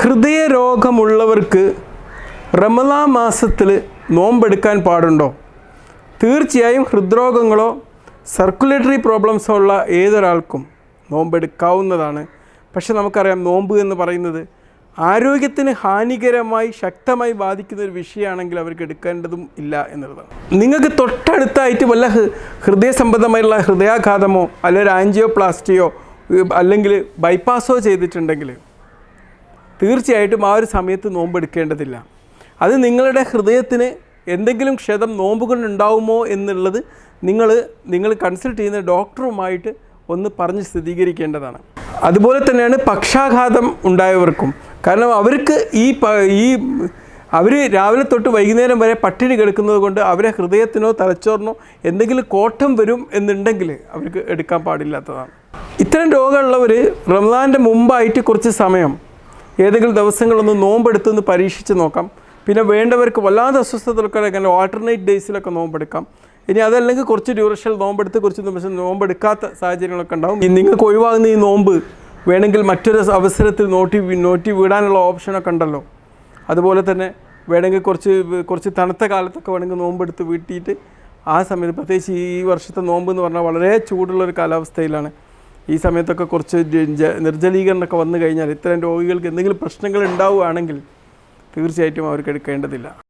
ഹൃദയരോഗമുള്ളവർക്ക് റമദാൻ മാസത്തിൽ നോമ്പെടുക്കാൻ പാടുണ്ടോ? തീർച്ചയായും ഹൃദ്രോഗങ്ങളോ സർക്കുലേറ്ററി പ്രോബ്ലംസോ ഉള്ള ഏതൊരാൾക്കും നോമ്പെടുക്കാവുന്നതാണ്. പക്ഷെ നമുക്കറിയാം, നോമ്പ് എന്ന് പറയുന്നത് ആരോഗ്യത്തിന് ഹാനികരമായി ശക്തമായി ബാധിക്കുന്ന ഒരു വിഷയമാണെങ്കിൽ അവർക്ക് എടുക്കേണ്ടതും ഇല്ല എന്നുള്ളതാണ്. നിങ്ങൾക്ക് തൊട്ടടുത്തായിട്ട് വല്ല ഹൃദയ സംബന്ധമായുള്ള ഹൃദയാഘാതമോ അല്ലെങ്കിൽ ആൻജിയോപ്ലാസ്റ്റിയോ അല്ലെങ്കിൽ ബൈപ്പാസോ ചെയ്തിട്ടുണ്ടെങ്കിൽ തീർച്ചയായിട്ടും ആ ഒരു സമയത്ത് നോമ്പെടുക്കേണ്ടതില്ല. അത് നിങ്ങളുടെ ഹൃദയത്തിന് എന്തെങ്കിലും ക്ഷതം നോമ്പ് കൊണ്ടുണ്ടാവുമോ എന്നുള്ളത് നിങ്ങൾ കൺസൾട്ട് ചെയ്യുന്ന ഡോക്ടറുമായിട്ട് ഒന്ന് പറഞ്ഞ് സ്ഥിരീകരിക്കേണ്ടതാണ്. അതുപോലെ തന്നെയാണ് പക്ഷാഘാതം ഉണ്ടായവർക്കും. കാരണം അവർക്ക് അവർ രാവിലെ തൊട്ട് വൈകുന്നേരം വരെ പട്ടിണി കിടക്കുന്നത് കൊണ്ട് അവരെ ഹൃദയത്തിനോ തലച്ചോറിനോ എന്തെങ്കിലും കോട്ടം വരും എന്നുണ്ടെങ്കിൽ അവർക്ക് എടുക്കാൻ പാടില്ലാത്തതാണ്. ഇത്തരം രോഗമുള്ളവർ റമദാൻ്റെ മുമ്പായിട്ട് കുറച്ച് സമയം ഏതെങ്കിലും ദിവസങ്ങളൊന്ന് നോമ്പെടുത്തൊന്ന് പരീക്ഷിച്ച് നോക്കാം. പിന്നെ വേണ്ടവർക്ക് വല്ലാതെ അസ്വസ്ഥതകളൊക്കെ അങ്ങനെ ആൾട്ടർനേറ്റ് ഡേയ്സിലൊക്കെ നോമ്പെടുക്കാം. ഇനി അതല്ലെങ്കിൽ കുറച്ച് ഡ്യൂറേഷൻ നോമ്പെടുത്ത് കുറച്ച് ദിവസം നോമ്പെടുക്കാത്ത സാഹചര്യങ്ങളൊക്കെ ഉണ്ടാവും. നിങ്ങൾക്ക് ഒഴിവാകുന്ന ഈ നോമ്പ് വേണമെങ്കിൽ മറ്റൊരു അവസരത്തിൽ നോറ്റി വിടാനുള്ള ഓപ്ഷനൊക്കെ ഉണ്ടല്ലോ. അതുപോലെ തന്നെ വേണമെങ്കിൽ കുറച്ച് തണുത്ത കാലത്തൊക്കെ വേണമെങ്കിൽ നോമ്പെടുത്ത് വീട്ടിയിട്ട് ആ സമയത്ത്, പ്രത്യേകിച്ച് ഈ വർഷത്തെ നോമ്പ് എന്ന് പറഞ്ഞാൽ വളരെ ചൂടുള്ളൊരു കാലാവസ്ഥയിലാണ്. ഈ സമയത്തൊക്കെ കുറച്ച് നിർജ്ജലീകരണമൊക്കെ വന്നു കഴിഞ്ഞാൽ ഇത്തരം രോഗികൾക്ക് എന്തെങ്കിലും പ്രശ്നങ്ങൾ ഉണ്ടാവുകയാണെങ്കിൽ തീർച്ചയായിട്ടും അവർക്ക് എടുക്കേണ്ടതില്ല.